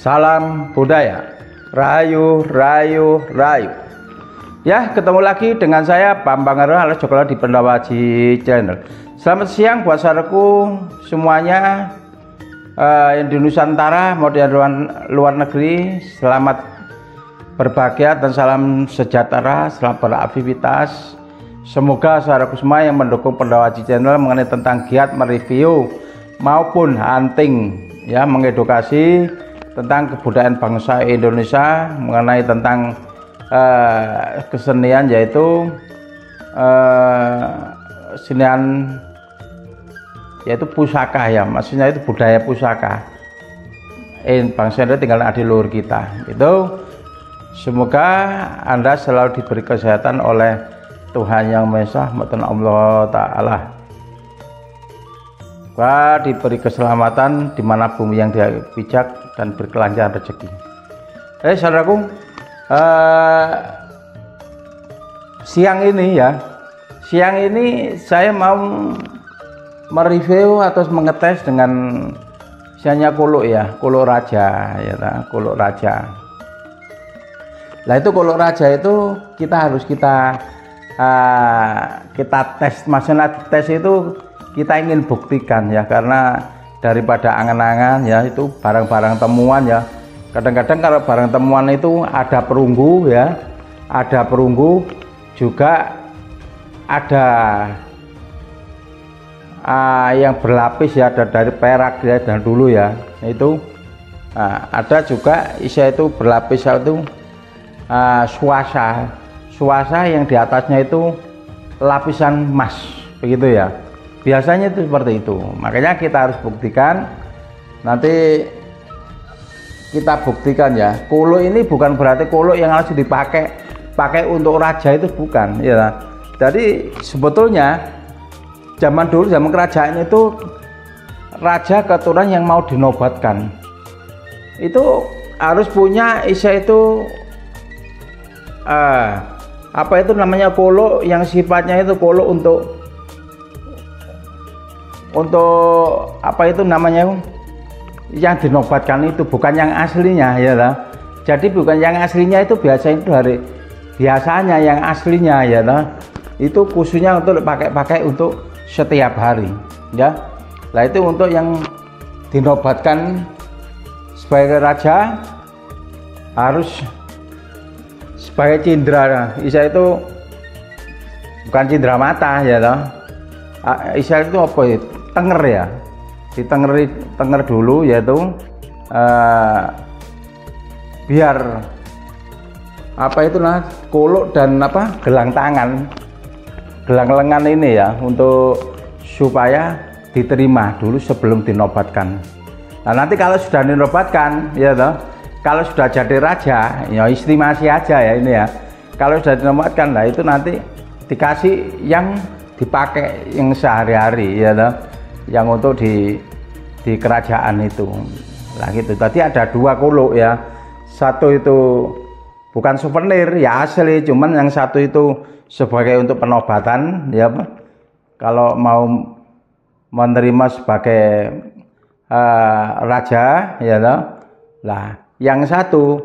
Salam budaya, rayu, rayu, rayu. Ya, ketemu lagi dengan saya Bambang Aro alias Joko di Pendawaji Channel. Selamat siang buat saudaraku semuanya yang di Nusantara maupun di luar negeri. Selamat berbahagia dan salam sejahtera, selamat beraktivitas. Semoga saudaraku semua yang mendukung Pendawaji Channel mengenai tentang giat mereview maupun hunting, ya, mengedukasi tentang kebudayaan bangsa Indonesia, mengenai tentang kesenian, yaitu kesenian yaitu pusaka, ya, maksudnya itu budaya pusaka bangsa Indonesia tinggal di luar kita itu. Semoga Anda selalu diberi kesehatan oleh Tuhan Yang Maha Esa, Allah Ta'ala, diberi keselamatan di mana bumi yang dia pijak dan berkelancaran rezeki. Saudaraku, siang ini saya mau mereview atau mengetes dengan misalnya kuluk, ya, kuluk raja, ya, kuluk raja. Nah, itu kuluk raja itu kita tes, maksudnya tes itu kita ingin buktikan, ya, karena daripada angan-angan, ya, itu barang-barang temuan, ya. Kadang-kadang kalau barang temuan itu ada perunggu, ya, ada perunggu, juga ada yang berlapis, ya, dari perak, ya, dan dulu, ya, itu ada juga itu berlapis itu suasa yang di atasnya itu lapisan emas, begitu, ya. Biasanya itu seperti itu. Makanya kita harus buktikan. Nanti kita buktikan, ya. Kuluk ini bukan berarti kuluk yang harus dipakai untuk raja, itu bukan, ya. Jadi sebetulnya zaman dulu, zaman kerajaan itu, raja keturunan yang mau dinobatkan itu harus punya itu apa itu namanya, kuluk yang sifatnya itu kuluk untuk apa itu namanya, yang dinobatkan itu bukan yang aslinya, ya lah. Jadi bukan yang aslinya itu biasanya yang aslinya, ya lah, itu khususnya untuk pakai untuk setiap hari, ya. Nah, itu untuk yang dinobatkan sebagai raja harus sebagai cindra. Isa itu bukan cindra mata, ya lah. Isa itu apa itu? Tenger, ya, tenger dulu, yaitu biar apa itu kuluk dan gelang tangan, gelang lengan ini, ya, untuk supaya diterima dulu sebelum dinobatkan. Nah, nanti kalau sudah dinobatkan, ya toh, kalau sudah jadi raja, ya estimasi aja, ya, ini, ya, kalau sudah dinobatkan, nah itu nanti dikasih yang dipakai yang sehari-hari, ya toh, yang untuk di kerajaan itu. Nah, gitu. Tadi ada dua kuluk, ya. Satu itu bukan souvenir, ya, asli, cuman yang satu itu sebagai untuk penobatan, ya, kalau mau menerima sebagai raja, ya toh. Nah, yang satu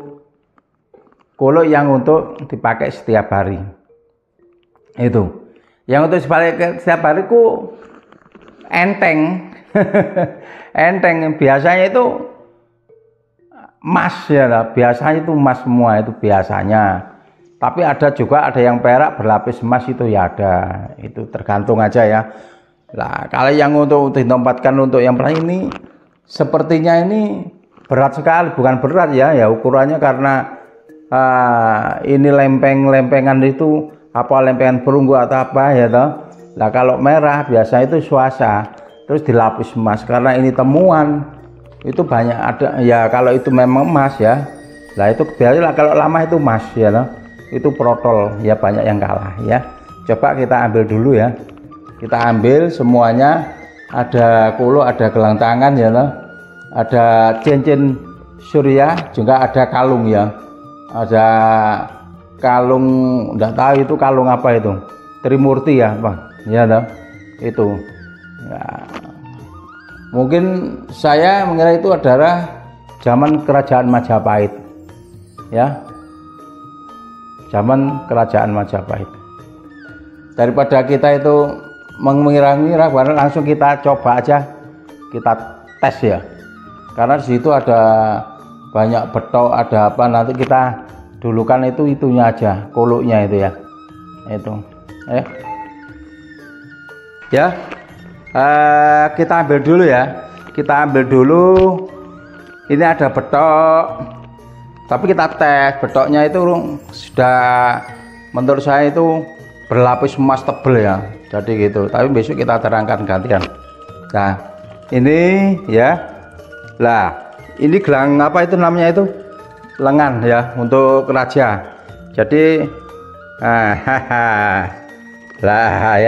kuluk yang untuk dipakai setiap hari. Itu. Yang untuk setiap hari ku enteng. Enteng, biasanya itu emas, ya lah. Biasanya itu emas semua, itu biasanya. Tapi ada yang perak berlapis emas, itu, ya, ada. Itu tergantung aja, ya. Nah, kalau yang untuk ditempatkan untuk yang pernah ini sepertinya ini berat sekali, bukan berat, ya, ukurannya karena ini lempengan itu lempengan perunggu atau apa, ya toh. Nah, kalau merah biasa itu suasa, terus dilapis emas karena ini temuan itu banyak ada, ya. Kalau itu memang emas, ya, nah itu biasanya kalau lama itu emas, ya toh. Itu protol, ya, banyak yang kalah, ya. Coba kita ambil dulu, ya, kita ambil semuanya. Ada kuluk, ada gelang tangan, ya toh. Ada cincin surya, juga ada kalung, ya. Ada kalung, enggak tahu itu kalung apa itu, Trimurti, ya, Pak, ya toh. Itu, ya, mungkin saya mengira itu adalah zaman kerajaan Majapahit ya, zaman kerajaan Majapahit. Daripada kita itu mengira-ngira, langsung kita coba aja, kita tes ya, karena di situ ada banyak betok, ada apa, nanti kita dulukan itunya aja, koloknya itu ya, itu ya. Kita ambil dulu ya, kita ambil dulu. Ini ada betok, tapi kita tes betoknya itu sudah, menurut saya itu berlapis emas tebel ya, jadi gitu. Tapi besok kita terangkan gantian. Nah ini ya, lah ini gelang apa itu namanya itu, lengan ya, untuk raja. Jadi lah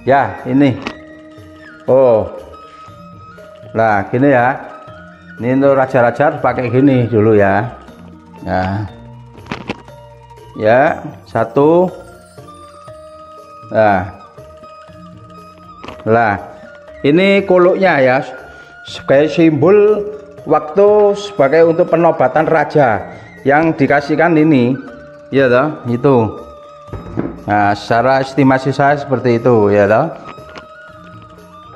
ya ini, oh lah gini ya, ini untuk raja-raja pakai gini dulu ya. Nah ya, satu. Nah ini koloknya ya, sebagai simbol waktu, sebagai untuk penobatan raja yang dikasihkan ini ya toh, itu. Nah secara estimasi saya seperti itu ya toh,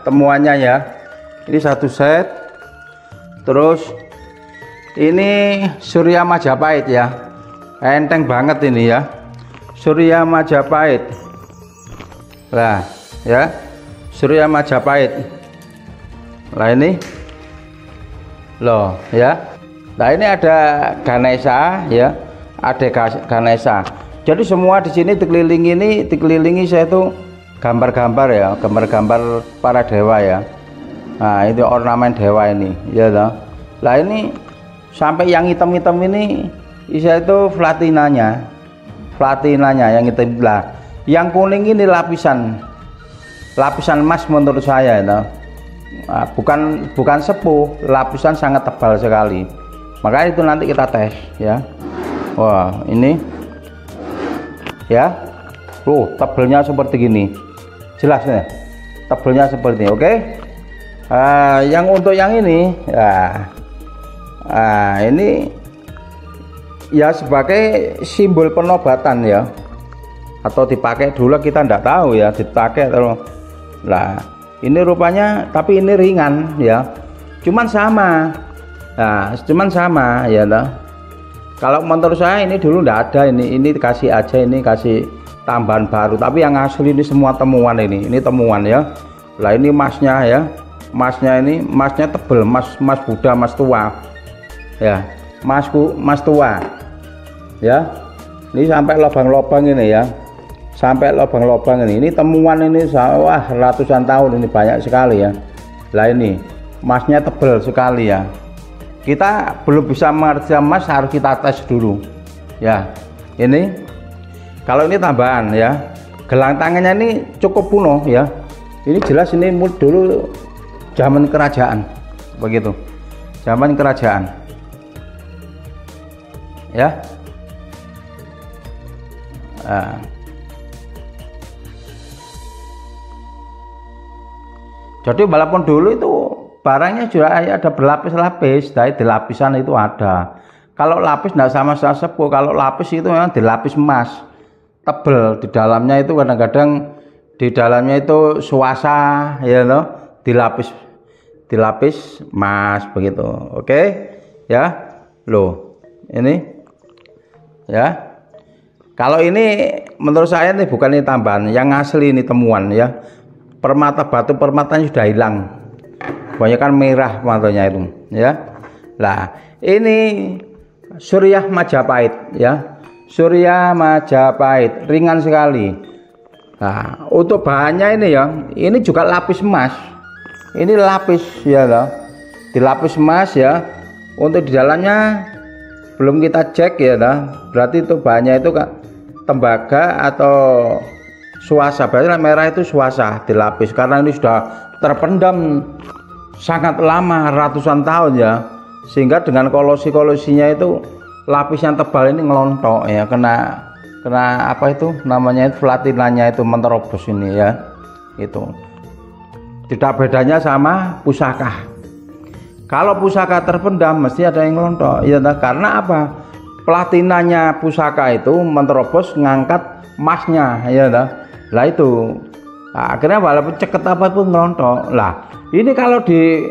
temuannya ya. Ini satu set. Terus ini Surya Majapahit ya, enteng banget ini ya, Surya Majapahit. Lah ya, Surya Majapahit. Lah ini loh ya. Nah ini ada Ganesha ya, ada Ganesha. Jadi semua di sini dikelilingi saya itu gambar-gambar ya, gambar-gambar para dewa ya. Nah itu ornamen dewa ini ya toh. Lah ini sampai yang hitam-hitam ini saya itu platinanya yang hitam. Lah yang kuning ini lapisan emas menurut saya itu. Nah, bukan sepuh, lapisan sangat tebal sekali. Makanya itu nanti kita tes ya. Wah ini ya, tebelnya seperti gini, jelas ya, tebelnya seperti ini. Oke. Yang untuk yang ini ya, ini ya sebagai simbol penobatan ya, atau dipakai dulu kita enggak tahu ya, dipakai atau lah ini rupanya, tapi ini ringan ya, cuman sama. Nah cuman sama ya toh. Kalau menurut saya ini dulu enggak ada, ini dikasih aja, ini kasih tambahan baru, tapi yang asli ini semua temuan, ini temuan ya. Lah ini emasnya ya, emasnya tebel, emas Buddha, emas tua ya, emas tua ya. Ini sampai lubang-lubang ini ya, sampai lubang-lubang ini temuan ini, wah ratusan tahun ini, banyak sekali ya. Lah ini emasnya tebel sekali ya. Kita belum bisa mengerti emas, harus kita tes dulu ya. Ini kalau ini tambahan ya, gelang tangannya ini cukup kuno ya. Ini jelas ini dulu zaman kerajaan, begitu, zaman kerajaan ya. Jadi walaupun dulu itu barangnya juga ada berlapis-lapis, dari di lapisan itu ada. Kalau lapis tidak sama-sama sepuh, kalau lapis itu memang dilapis emas tebel, di dalamnya itu kadang-kadang di dalamnya itu suasa ya loh, dilapis emas begitu. Oke ya, loh ini ya. Kalau ini menurut saya ini bukan ini tambahan, yang asli ini temuan ya. Permata, batu permatanya sudah hilang, kebanyakan merah matanya itu ya. Lah ini Surya Majapahit ya, Surya Majapahit, ringan sekali. Nah untuk bahannya ini ya, ini juga lapis emas, ini lapis ya loh, dilapis emas ya. Untuk di dalamnya belum kita cek ya loh, berarti itu bahannya itu tembaga atau suasa, berarti merah itu suasa dilapis, karena ini sudah terpendam sangat lama, ratusan tahun ya, sehingga dengan kolosi-kolosinya itu lapis yang tebal ini ngelontok ya, kena apa itu namanya, itu platinanya itu menerobos ini ya. Itu tidak bedanya sama pusaka. Kalau pusaka terpendam mesti ada yang ngelontok, ya karena apa? Platinanya pusaka itu menerobos ngangkat emasnya, ya lah itu. Nah, akhirnya walaupun ceket apapun ngelontok. Lah, ini kalau di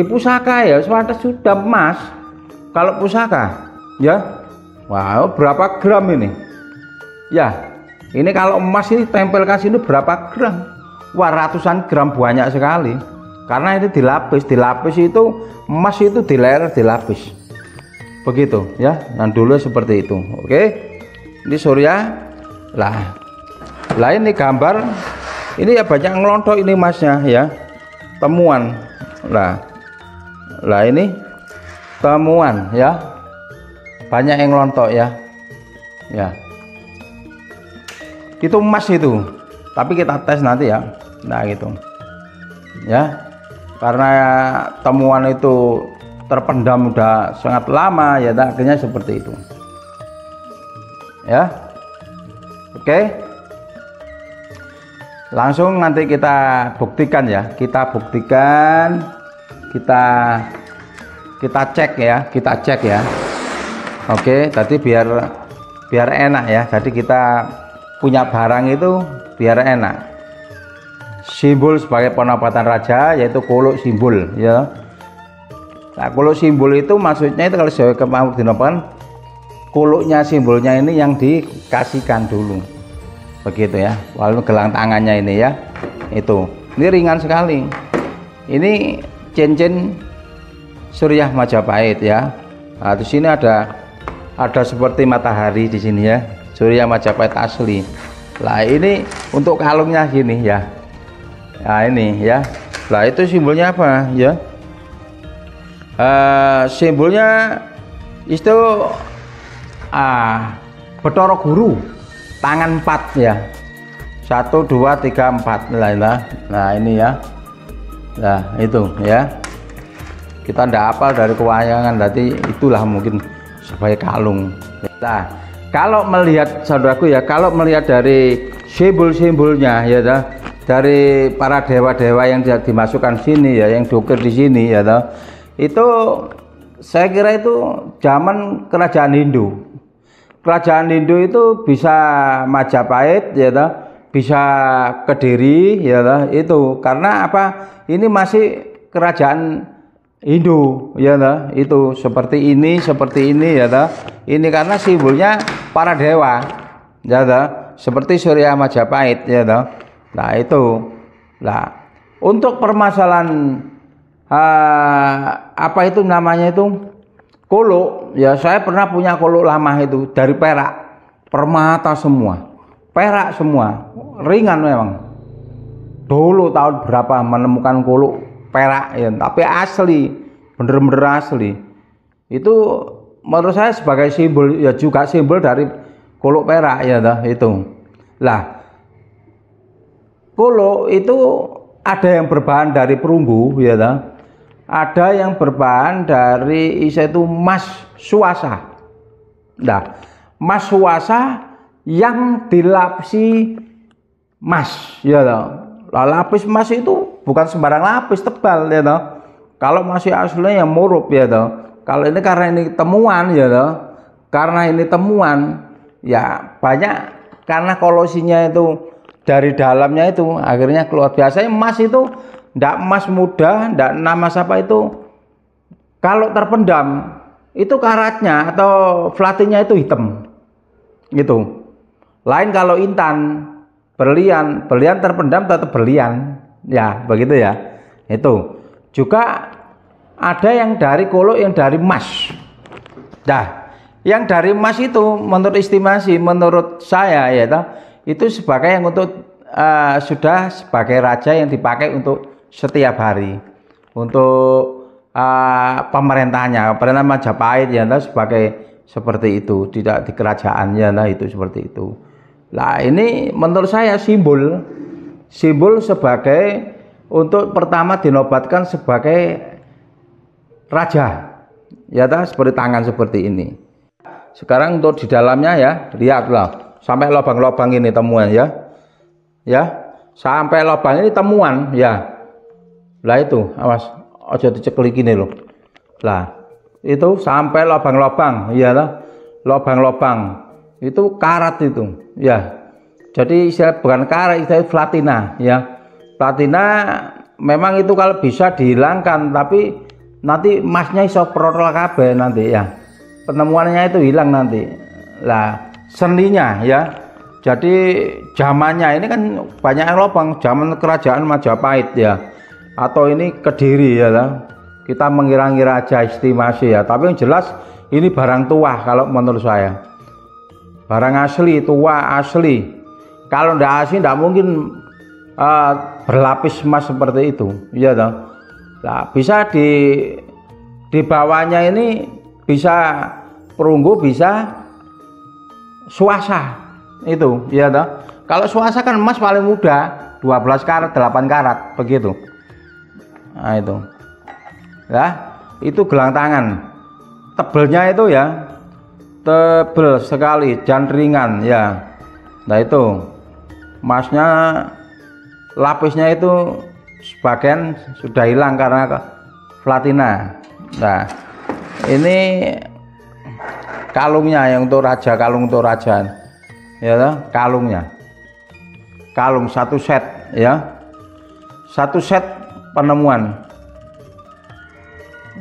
pusaka ya sudah emas. Kalau pusaka, ya, wow, berapa gram ini? Ya, ini kalau emas ini tempel ke sini berapa gram? Wah, ratusan gram, banyak sekali. Karena itu dilapis itu emas itu dilapis. Begitu ya. Nah, dulu seperti itu. Oke. Ini surya. Lah ini gambar. Ini ya banyak ngelontok ini emasnya ya. Temuan. Lah ini temuan ya. Banyak yang ngelontok ya. Ya. Itu emas itu. Tapi kita tes nanti ya. Nah, gitu. Ya. Karena temuan itu terpendam udah sangat lama ya, akhirnya seperti itu ya. Oke, langsung nanti kita buktikan ya, kita cek ya. Oke, tadi biar enak ya, jadi kita punya barang itu biar enak. Simbol sebagai penempatan raja yaitu kolok simbol ya. Nah, kolok simbol itu maksudnya itu kalau saya mau dinobatkan koloknya, simbolnya ini yang dikasihkan dulu begitu ya. Lalu gelang tangannya ini ya, itu ini ringan sekali. Ini cincin Surya Majapahit ya. Nah, di sini ada seperti matahari di sini ya, Surya Majapahit asli. Lah ini untuk kalungnya gini ya. Nah ini ya. Lah itu simbolnya apa ya? Simbolnya itu Bathara Guru, tangan 4 ya. 1 2 3 4. Nah ini ya. Nah itu ya. Kita ndak hafal dari kewayangan, berarti itulah mungkin sebagai kalung. Nah, kalau melihat saudaraku ya, kalau melihat dari simbol-simbolnya ya dari para dewa-dewa yang dimasukkan sini ya, yang diukir di sini ya itu saya kira itu zaman kerajaan Hindu. Kerajaan Hindu itu bisa Majapahit ya bisa Kediri ya itu karena apa? Ini masih kerajaan Hindu ya itu seperti ini ya ini karena simbolnya para dewa ya seperti Surya Majapahit ya nah itu. Nah untuk permasalahan apa itu namanya itu kolok ya, saya pernah punya kolok lama itu dari perak, permata semua, perak semua, ringan memang. Dulu tahun berapa menemukan kolok perak ya, tapi asli, bener-bener asli. Itu menurut saya sebagai simbol ya, juga simbol dari kolok perak ya itu. Lah kolok itu ada yang berbahan dari perunggu ya ada yang berbahan dari itu emas suasa. Nah emas suasa yang dilapisi emas ya lapis emas itu bukan sembarang lapis, tebal ya kalau masih aslinya yang murub ya kalau ini karena ini temuan ya karena ini temuan ya banyak, karena kolosinya itu dari dalamnya itu akhirnya keluar. Biasanya emas itu ndak emas muda, ndak nama siapa itu kalau terpendam itu karatnya atau platinnya itu hitam gitu. Lain kalau intan, berlian terpendam tetap berlian ya, begitu ya. Itu juga ada yang dari kolok yang dari emas. Nah yang dari emas itu menurut estimasi menurut saya ya itu sebagai yang untuk sudah sebagai raja yang dipakai untuk setiap hari untuk pemerintahannya Majapahit ya sebagai seperti itu, tidak di kerajaannya itu seperti itu. Nah ini menurut saya simbol sebagai untuk pertama dinobatkan sebagai raja ya seperti tangan seperti ini. Sekarang untuk di dalamnya ya lihatlah sampai lubang-lubang ini temuan ya sampai lubang ini temuan ya. Lah itu awas aja dicekel gini loh. Lah, itu sampai lubang-lubang, ya loh. Lubang-lubang. Itu karat itu, ya. Jadi istilah bukan karat, istilah platina, ya. Platina memang itu kalau bisa dihilangkan, tapi nanti emasnya iso protol kabeh nanti ya. Penemuannya itu hilang nanti. Lah, seninya ya. Jadi zamannya ini kan banyak yang lubang, zaman kerajaan Majapahit ya. Atau ini Kediri ya lah. Kita mengira-ngira aja estimasi ya, tapi yang jelas ini barang tua kalau menurut saya. Barang asli, tua asli. Kalau ndak asli ndak mungkin berlapis emas seperti itu, iya toh. Nah, bisa di bawahnya ini bisa perunggu, bisa swasa itu, iya toh. Kalau swasa kan emas paling mudah, 12 karat, 8 karat begitu. Nah, itu. Ya, itu gelang tangan. Tebelnya itu ya, tebel sekali, dan ringan ya. Nah, itu emasnya, lapisnya itu sebagian sudah hilang karena platina. Nah, ini kalungnya yang untuk raja, kalung untuk raja ya toh, kalungnya, kalung satu set ya, satu set penemuan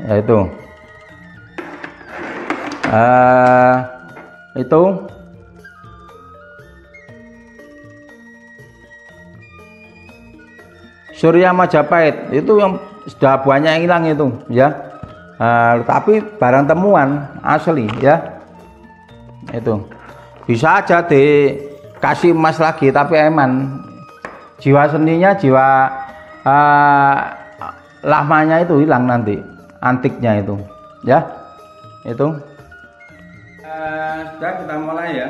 ya itu Surya Majapahit itu yang sudah banyak yang hilang itu ya. Tapi barang temuan asli ya. Itu bisa aja dikasih emas lagi, tapi eman jiwa seninya, jiwa lamanya itu hilang nanti, antiknya itu ya. Itu sudah, kita mulai ya.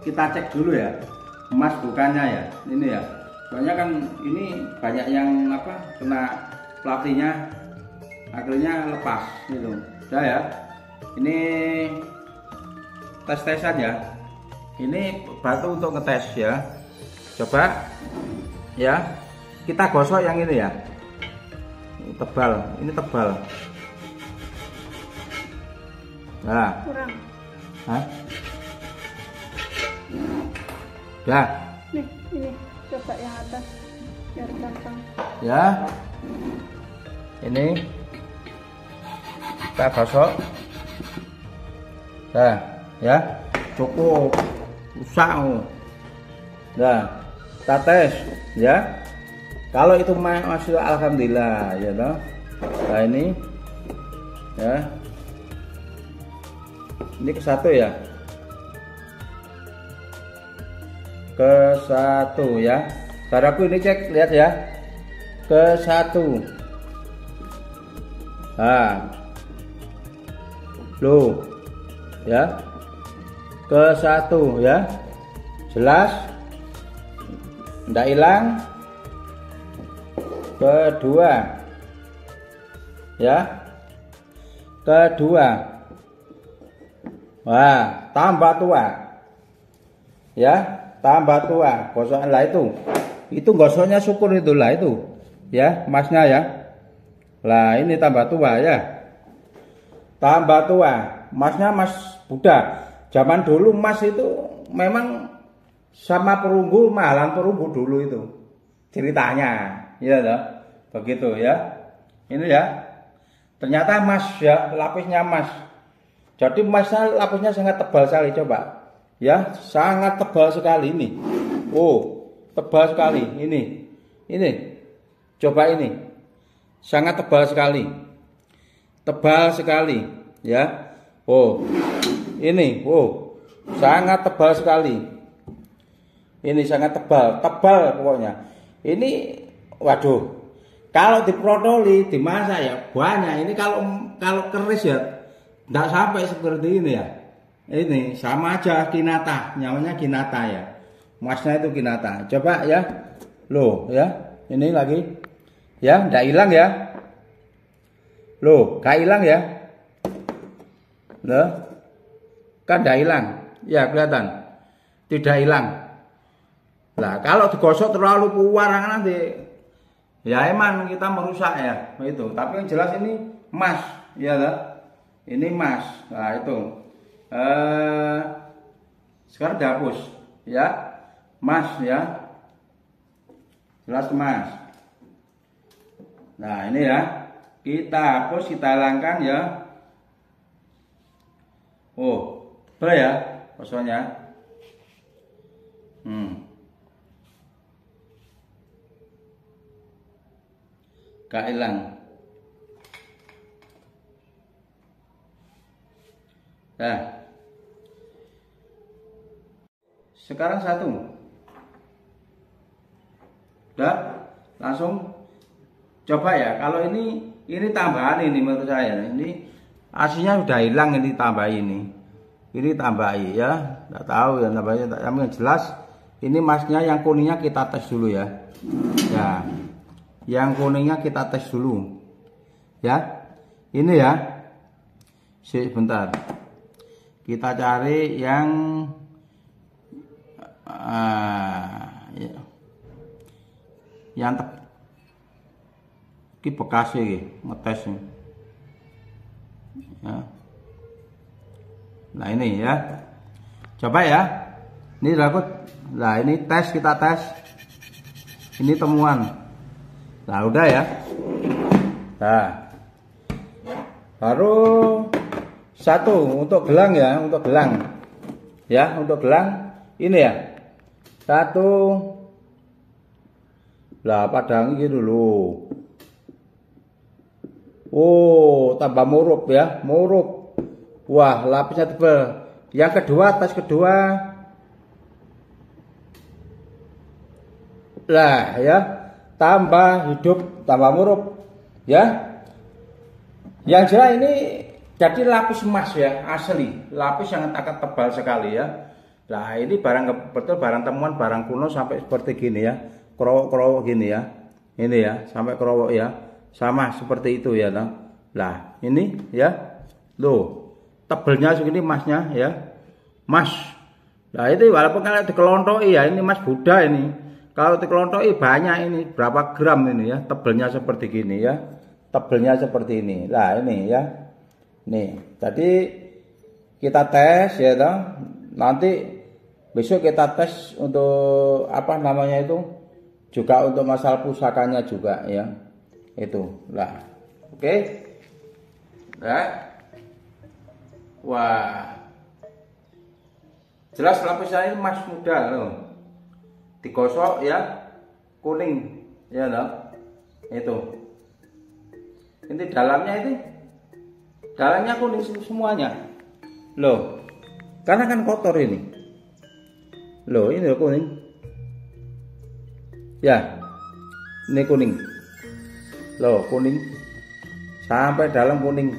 Kita cek dulu ya emas bukannya ya, ini ya. Soalnya kan ini banyak yang kena platinnya, akhirnya lepas gitu. Udah ya, ini tes saja. Ini batu untuk ngetes ya. Coba ya, kita gosok yang ini ya. Ini tebal, ini tebal. Nah, kurang. Hah? Ya. Nih, ini coba yang atas biar gampang. Ya. Ini kita gosok. Nah, ya. Cukup. Usah. Nah, kita tes ya. Kalau itu masuk alhamdulillah ya toh. Nah, ini ya. Ini ke satu ya. Ke satu ya. Saudaraku ini cek, lihat ya. Ke satu. Nah. Loh. Ya. Ke satu ya. Jelas. Ndak hilang. Kedua. Ya. Kedua. Wah, tambah tua. Ya, tambah tua. Gosokan lah itu. Itu gosoknya syukur itulah itu. Ya, emasnya ya. Lah, ini tambah tua ya. Tambah tua. Emasnya emas Buddha. Zaman dulu emas itu memang sama perunggu, mahalan perunggu dulu itu. Ceritanya, ya toh. Begitu ya. Ini ya. Ternyata emas ya, lapisnya emas. Jadi emasnya lapisnya sangat tebal sekali, coba ya, sangat tebal sekali ini. Oh, tebal sekali ini coba ini, sangat tebal sekali ya. Oh, ini sangat tebal sekali, ini sangat tebal pokoknya. Ini waduh, kalau diprotoli dimasak ya banyak. Ini kalau keris ya nggak sampai seperti ini ya. Ini sama aja Kinata, namanya Kinata ya. Emasnya itu Kinata. Coba ya. Loh ya, ini lagi. Ya, nggak hilang ya. Loh, nggak hilang ya. Loh. Kan nggak hilang. Ya, kelihatan. Tidak hilang. Nah, kalau digosok terlalu kuat nanti Ya emang kita merusak ya itu. Tapi yang jelas ini emas, ya lah. Ini emas. Nah itu. Sekarang dihapus, ya. Emas ya. Jelas emas. Nah ini ya. Kita hapus, kita hilangkan ya. Oh, boleh ya kosongnya. Gak hilang. Nah, sekarang satu. Udah, langsung coba ya. Kalau ini tambahan ini menurut saya. Ini aslinya udah hilang, ini tambah ini. Ini tambahi ya. Enggak tahu ya tambahnya. Yang jelas ini emasnya yang kuningnya kita tes dulu ya. Ya. Yang kuningnya kita tes dulu. Ya. Ini ya. Sebentar. Kita cari yang yang iki bekas iki ngetes nih. Ya. Nah ini ya. Coba ya. Ini dilakukan. Nah ini tes, kita tes. Ini temuan. Nah udah ya. Nah. Baru satu untuk gelang ya, untuk gelang. Ya, untuk gelang ini ya. Satu. Lah padang ini dulu. Oh, tambah murup ya, murup. Wah, lapisnya tebal. Yang kedua, tes kedua. Lah ya, tambah hidup, tambah murup. Ya. Yang jelas ini jadi lapis emas ya, asli. Lapis yang sangat tebal sekali ya. Nah, ini barang betul barang temuan, barang kuno sampai seperti gini ya. Kerowok-kerowok gini ya. Ini ya, sampai kerowok ya. Sama seperti itu ya. Nah, ini ya. Loh, tebelnya segini emasnya ya. Emas. Nah, itu walaupun kalau dikelontoki ya, ini emas Buddha ini. Kalau dikelontoki banyak ini, berapa gram ini ya. Tebelnya seperti gini ya. Tebelnya seperti ini. Nah, ini ya. Nih, tadi kita tes ya toh. Nanti besok kita tes untuk apa namanya itu? Juga untuk masalah pusakanya juga ya. Itu. Lah. Oke. Nah. Wah. Jelas lapisnya ini emas muda loh. Digosok ya. Kuning ya toh. Itu. Ini dalamnya itu. Dalamnya kuning semuanya. Loh. Karena kan kotor ini. Loh, ini loh kuning. Ya. Ini kuning. Loh, kuning. Sampai dalam kuning.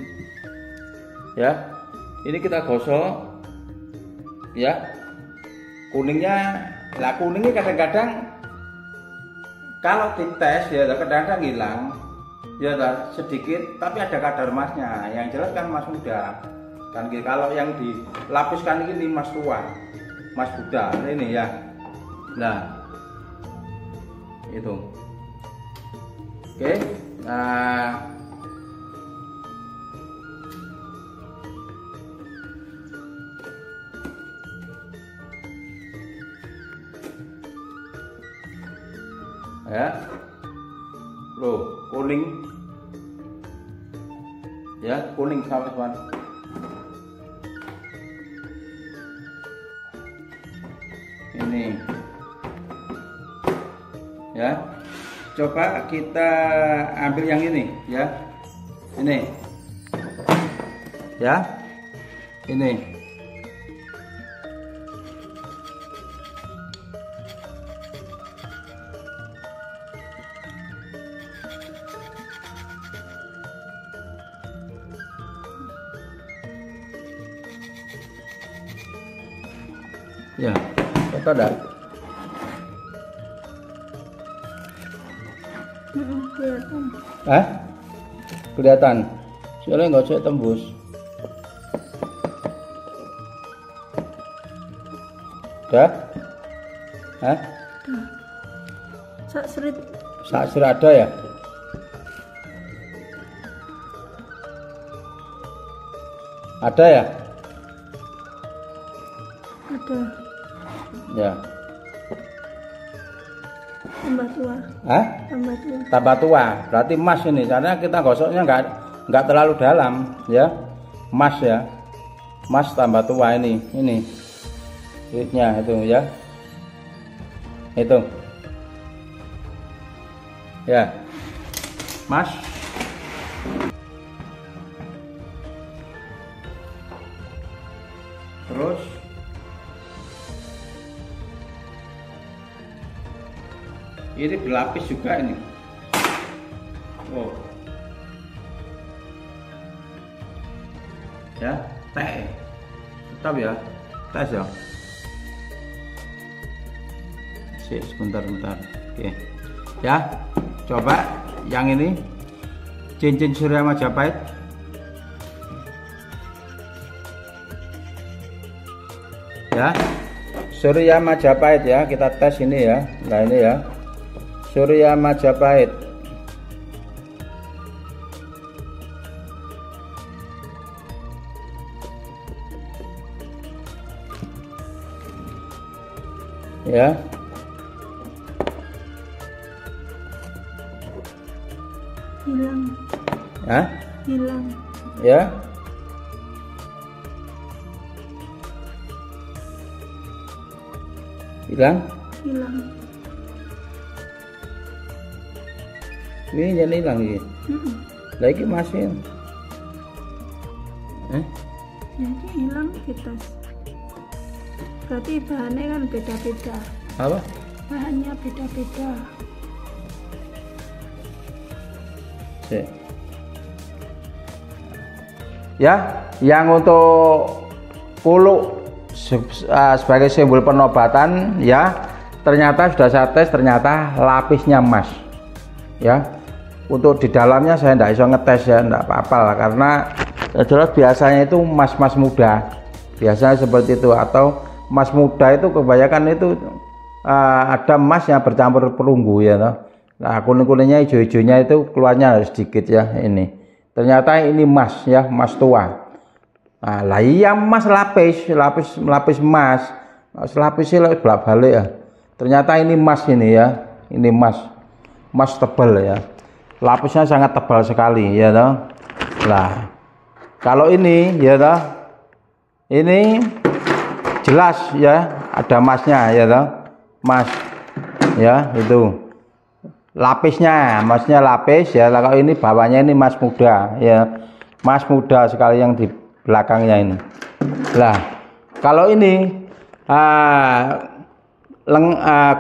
Ya. Ini kita gosok. Ya. Kuningnya, lah kuningnya kadang-kadang kalau dites ya kadang-kadang hilang. Ya sedikit, tapi ada kadar emasnya. Yang jelas kan emas muda. Kan kalau yang dilapiskan ini emas tua, emas Buddha ini ya. Nah, itu. Oke. Nah, ya. Loh, kuning. Ya, kuning sama teman. Ini. Ya. Coba kita ambil yang ini, ya. Ini. Ya. Ini. Ya, foto dah. Kelihatan. Hah? Kelihatan. Soalnya nggak usah tembus. Dah? Hah? Sak serit Saksir ada ya? Ada ya? Ada. Ya. Tambah tua. Hah? Tambah tua. Tambah tua. Berarti emas ini. Karena kita gosoknya nggak terlalu dalam, ya. Emas ya. Emas tambah tua ini. Ini. Duitnya itu ya. Itu. Ya. Emas. Terus ini berlapis juga ini. Oh. Ya, teh. Tetap ya. Tes ya. Sebentar. Oke. Ya. Coba yang ini cincin Surya Majapahit. Ya, Surya Majapahit ya, kita tes ini ya. Nah ini ya, Surya Majapahit. Ya, Hilang. Hah? Hilang. Ya, hilang. Hilang. Ini jadi hilang ini. Lagi masih. Jadi hilang kita. Berarti bahannya kan beda-beda. Apa? Bahannya beda-beda. Ya, yang untuk kuluk sebagai simbol penobatan ya, ternyata sudah saya tes, ternyata lapisnya emas ya. Untuk di dalamnya saya tidak bisa ngetes ya, tidak apa-apa lah, karena jelas biasanya itu emas muda, biasanya seperti itu. Atau emas muda itu kebanyakan itu ada emas yang bercampur perunggu ya toh. Nah, kuning-kuningnya, hijau-hijaunya itu keluarnya sedikit ya. Ini ternyata ini emas ya, emas tua. Nah, lah iya emas lapis emas. Lapisnya bolak-balik ya. Ternyata ini emas ini ya. Ini emas tebal ya. Lapisnya sangat tebal sekali ya toh. Lah, kalau ini ya toh, ini jelas ya, ada emasnya ya toh. Emas ya, itu. Lapisnya, emasnya lapis ya. Kalau ini bawahnya ini emas muda ya. Emas muda sekali yang di belakangnya ini. Lah, kalau ini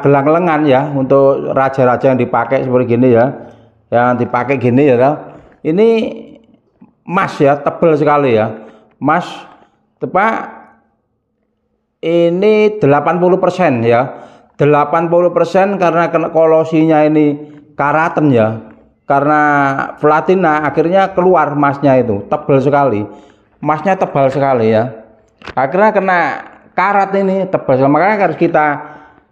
gelang lengan ya, untuk raja-raja yang dipakai seperti gini ya, yang dipakai gini ya toh. Ini emas ya, tebal sekali ya. Emas tepat ini 80% ya. 80% karena kolosinya ini karaten ya. Karena platina akhirnya keluar emasnya itu tebal sekali. Emasnya tebal sekali ya. Akhirnya kena karat ini tebal. Makanya harus kita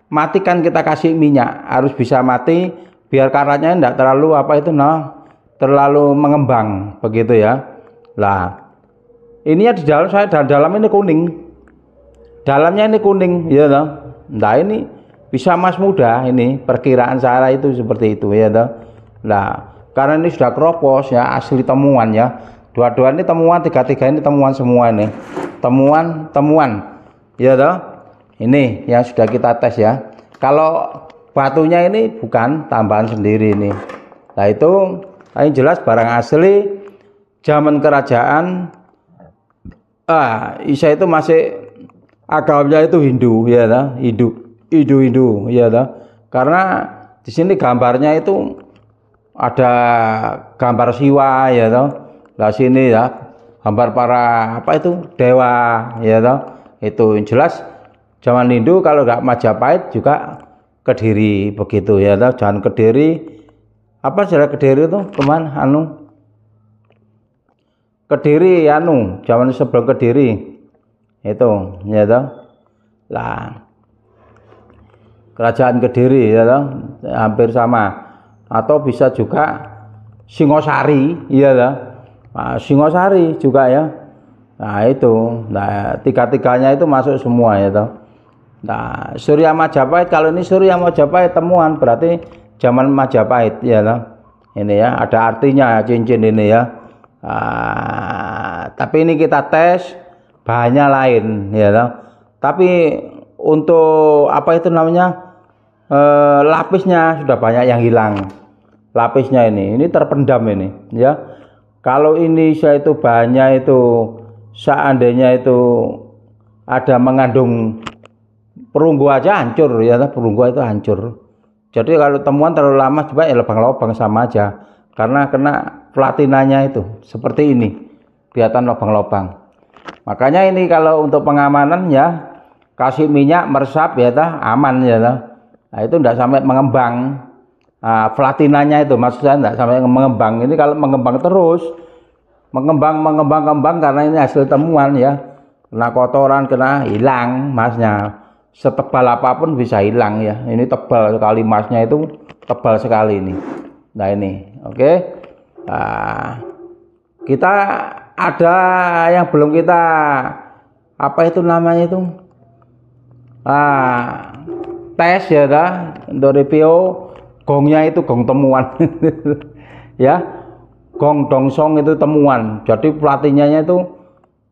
matikan, kita kasih minyak, harus bisa mati biar karatnya tidak terlalu terlalu mengembang begitu ya. Lah, ini ya di dalam dalam ini kuning. Dalamnya ini kuning ya toh. Nah, ini bisa emas muda, ini perkiraan saya itu seperti itu ya toh. Nah, karena ini sudah keropos ya, asli temuan ya. Dua-dua ini temuan, tiga-tiga ini temuan semua ini. Temuan ya toh. Ini yang sudah kita tes ya. Kalau batunya ini bukan tambahan sendiri ini. Nah, itu ini jelas barang asli zaman kerajaan. Isa itu masih agamanya itu Hindu ya toh. Hindu ya toh. Karena di sini gambarnya itu ada gambar Siwa ya toh. Nah, sini ya gambar para dewa ya toh. Itu jelas zaman Hindu. Kalau nggak Majapahit juga Kediri begitu ya toh. Jangan Kediri, sejarah Kediri itu kemana Kediri zaman sebelum Kediri itu ya toh. Lah, kerajaan Kediri ya toh, hampir sama. atau bisa juga Singosari, iya lah. Nah, Singosari juga ya. Nah itu, nah tiga-tiganya itu masuk semua ya toh. Nah Surya Majapahit, kalau ini Surya Majapahit temuan berarti zaman Majapahit ya toh. Ini ya ada artinya cincin ini ya. Tapi ini kita tes bahannya lain ya toh. Tapi untuk apa itu namanya lapisnya sudah banyak yang hilang. Lapisnya ini terpendam ini ya. Kalau ini saya itu bahannya itu seandainya itu ada mengandung perunggu aja hancur ya, perunggu itu hancur. Jadi kalau temuan terlalu lama coba ya lubang-lubang sama aja, karena kena platinanya itu seperti ini, kelihatan lubang-lubang. Makanya ini kalau untuk pengamanan ya kasih minyak meresap ya aman ya. Nah itu tidak sampai mengembang. Platinanya itu maksud saya tidak sampai mengembang. Ini kalau mengembang terus mengembang karena ini hasil temuan ya, kena kotoran, kena hilang masnya, setebal apapun bisa hilang ya. Ini tebal sekali masnya, itu tebal sekali ini. Nah ini oke. Kita ada yang belum kita apa itu namanya itu tes ya untuk review. Gongnya itu gong temuan ya, gong dongsong itu temuan, jadi platinanya itu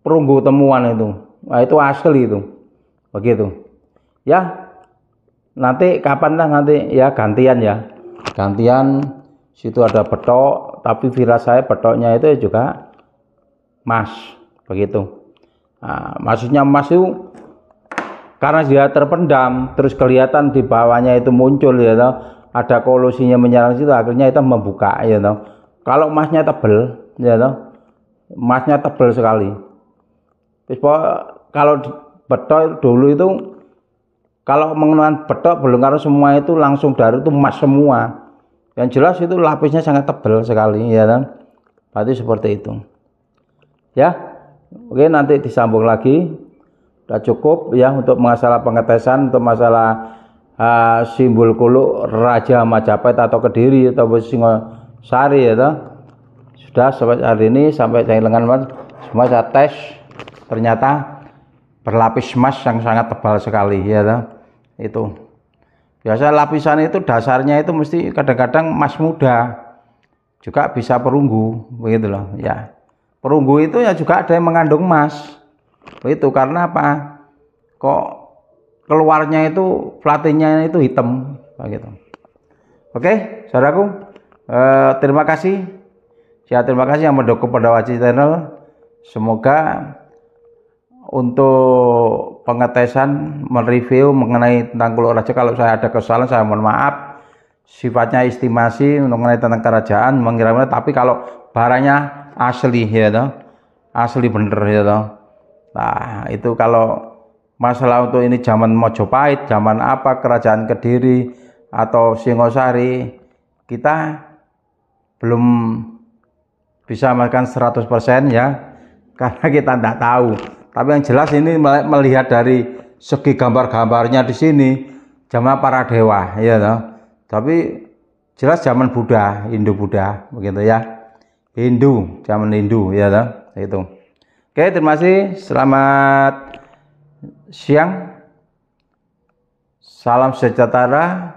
perunggu temuan itu. Nah, itu asli itu begitu ya. Nanti kapan lah nanti ya gantian situ ada betok, tapi viral saya betoknya itu juga emas begitu. Maksudnya emas itu karena dia terpendam terus kelihatan di bawahnya itu muncul ya toh, ada kolusinya menyerang situ, akhirnya itu membuka ya toh. Kalau emasnya tebel ya toh, emasnya tebel sekali. Terus kalau betok dulu itu kalau menggunakan betok belum karena semua itu langsung dari itu emas semua. Yang jelas itu lapisnya sangat tebal sekali ya toh. Berarti seperti itu. Ya. Oke, nanti disambung lagi. Sudah cukup ya untuk masalah pengetesan, untuk masalah simbol kuluk Raja Majapahit atau Kediri atau Singosari ya toh. Sudah sampai hari ini, sampai saya lengan mas, semua saya tes ternyata berlapis emas yang sangat tebal sekali ya toh. Itu biasa lapisan itu dasarnya itu mesti kadang-kadang emas muda, juga bisa perunggu begitu loh ya. Perunggu itu ya juga ada yang mengandung emas begitu, karena apa kok keluarnya itu platinnya itu hitam begitu. Oke saudaraku, terima kasih ya, terima kasih yang mendukung Pendawaci Channel. Semoga untuk pengetesan mereview mengenai tentang Kuluk Raja, kalau saya ada kesalahan saya mohon maaf, sifatnya estimasi mengenai tentang kerajaan mengira-ngira, tapi kalau barangnya asli ya toh, asli bener ya toh. Nah itu kalau masalah untuk ini zaman Majapahit, zaman apa, kerajaan Kediri atau Singosari, kita belum bisa makan 100% ya, karena kita tidak tahu. Tapi yang jelas ini melihat dari segi gambar-gambarnya di sini zaman para dewa ya toh. Tapi jelas zaman Buddha, Hindu Buddha begitu ya. Hindu, zaman Hindu ya toh, itu. Oke, terima kasih. Selamat siang, salam sejahtera,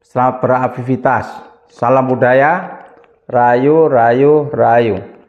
selamat beraktivitas, salam budaya, rayu, rayu, rayu.